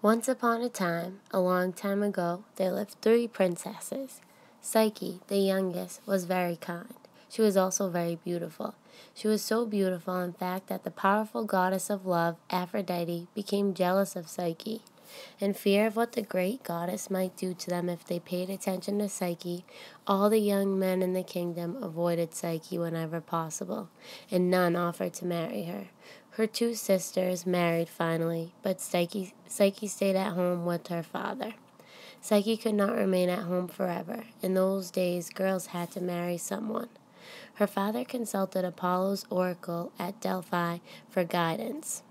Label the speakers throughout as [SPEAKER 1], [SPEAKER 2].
[SPEAKER 1] Once upon a time, a long time ago, there lived 3 princesses. Psyche, the youngest, was very kind. She was also very beautiful. She was so beautiful, in fact, that the powerful goddess of love, Aphrodite, became jealous of Psyche. In fear of what the great goddess might do to them if they paid attention to Psyche, all the young men in the kingdom avoided Psyche whenever possible, and none offered to marry her. Her 2 sisters married finally, but Psyche stayed at home with her father. Psyche could not remain at home forever. In those days, girls had to marry someone. Her father consulted Apollo's oracle at Delphi for guidance.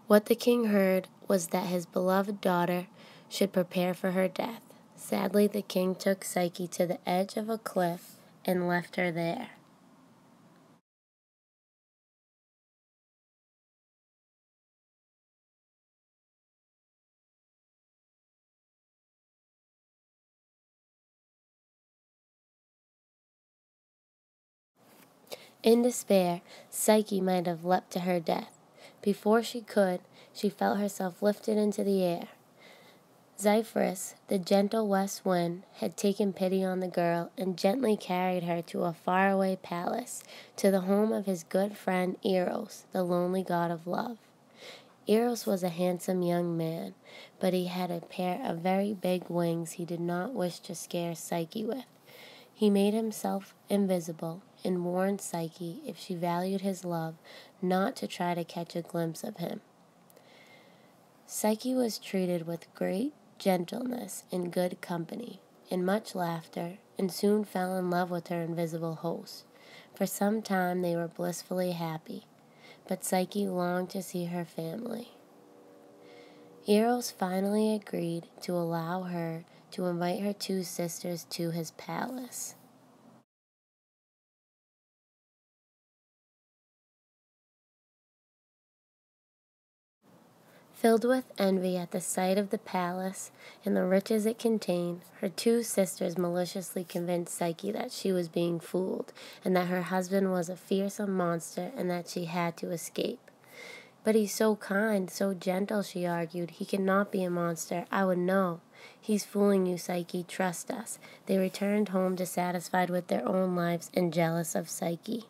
[SPEAKER 1] What the king heard was that his beloved daughter should prepare for her death. Sadly, the king took Psyche to the edge of a cliff and left her there. In despair, Psyche might have leapt to her death. Before she could, she felt herself lifted into the air. Zephyrus, the gentle west wind, had taken pity on the girl and gently carried her to a faraway palace, to the home of his good friend Eros, the lonely god of love. Eros was a handsome young man, but he had a pair of very big wings he did not wish to scare Psyche with. He made himself invisible and warned Psyche, if she valued his love, not to try to catch a glimpse of him. Psyche was treated with great gentleness and good company, and much laughter, and soon fell in love with her invisible host. For some time they were blissfully happy, but Psyche longed to see her family. Eros finally agreed to allow her to invite her 2 sisters to his palace. Filled with envy at the sight of the palace and the riches it contained, her 2 sisters maliciously convinced Psyche that she was being fooled, and that her husband was a fearsome monster, and that she had to escape. "But he's so kind, so gentle," she argued. "He cannot be a monster. I would know." "He's fooling you, Psyche. Trust us." They returned home dissatisfied with their own lives and jealous of Psyche.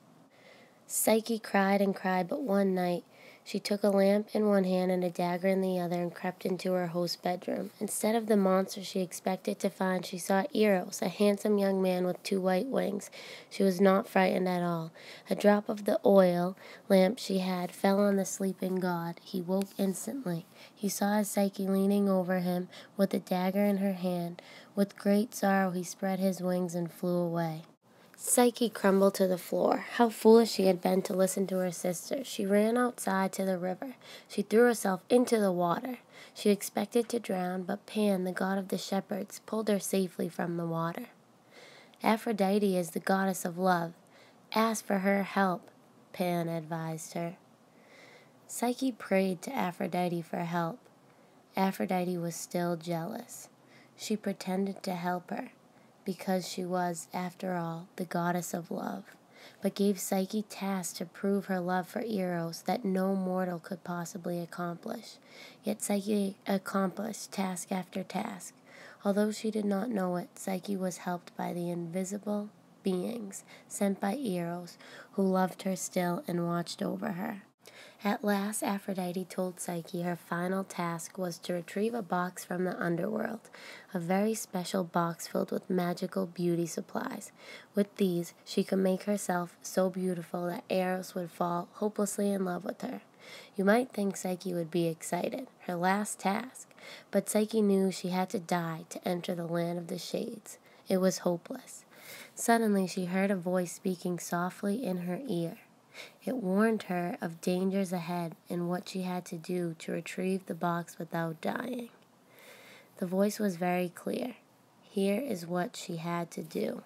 [SPEAKER 1] Psyche cried and cried, but one night she took a lamp in one hand and a dagger in the other and crept into her host's bedroom. Instead of the monster she expected to find, she saw Eros, a handsome young man with 2 white wings. She was not frightened at all. A drop of the oil lamp she had fell on the sleeping god. He woke instantly. He saw his Psyche leaning over him with the dagger in her hand. With great sorrow he spread his wings and flew away. Psyche crumbled to the floor. How foolish she had been to listen to her sister. She ran outside to the river. She threw herself into the water. She expected to drown, but Pan, the god of the shepherds, pulled her safely from the water. "Aphrodite is the goddess of love. Ask for her help," Pan advised her. Psyche prayed to Aphrodite for help. Aphrodite was still jealous. She pretended to help her, because she was, after all, the goddess of love, but gave Psyche tasks to prove her love for Eros that no mortal could possibly accomplish. Yet Psyche accomplished task after task. Although she did not know it, Psyche was helped by the invisible beings sent by Eros, who loved her still and watched over her. At last, Aphrodite told Psyche her final task was to retrieve a box from the underworld, a very special box filled with magical beauty supplies. With these, she could make herself so beautiful that Eros would fall hopelessly in love with her. You might think Psyche would be excited, her last task, but Psyche knew she had to die to enter the land of the shades. It was hopeless. Suddenly, she heard a voice speaking softly in her ear. It warned her of dangers ahead and what she had to do to retrieve the box without dying. The voice was very clear. Here is what she had to do.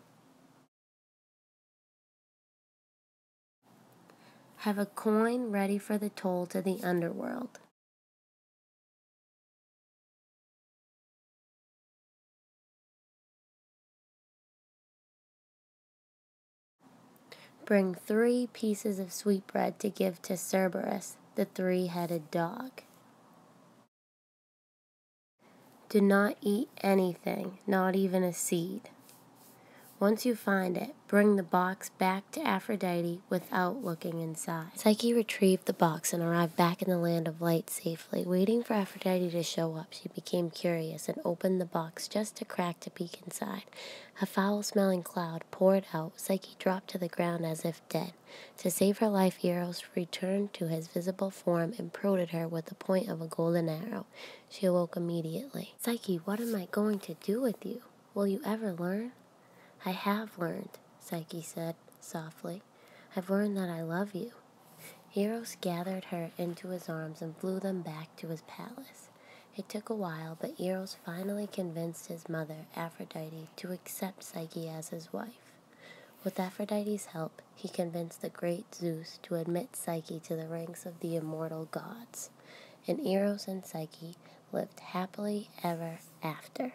[SPEAKER 1] Have a coin ready for the toll to the underworld. Bring 3 pieces of sweetbread to give to Cerberus, the 3-headed dog. Do not eat anything, not even a seed. Once you find it, bring the box back to Aphrodite without looking inside. Psyche retrieved the box and arrived back in the land of light safely. Waiting for Aphrodite to show up, she became curious and opened the box just a crack to peek inside. A foul-smelling cloud poured out. Psyche dropped to the ground as if dead. To save her life, Eros returned to his visible form and prodded her with the point of a golden arrow. She awoke immediately. Psyche, what am I going to do with you? Will you ever learn? I have learned, Psyche said softly. I've learned that I love you. Eros gathered her into his arms and flew them back to his palace. It took a while, but Eros finally convinced his mother, Aphrodite, to accept Psyche as his wife. With Aphrodite's help, he convinced the great Zeus to admit Psyche to the ranks of the immortal gods. And Eros and Psyche lived happily ever after.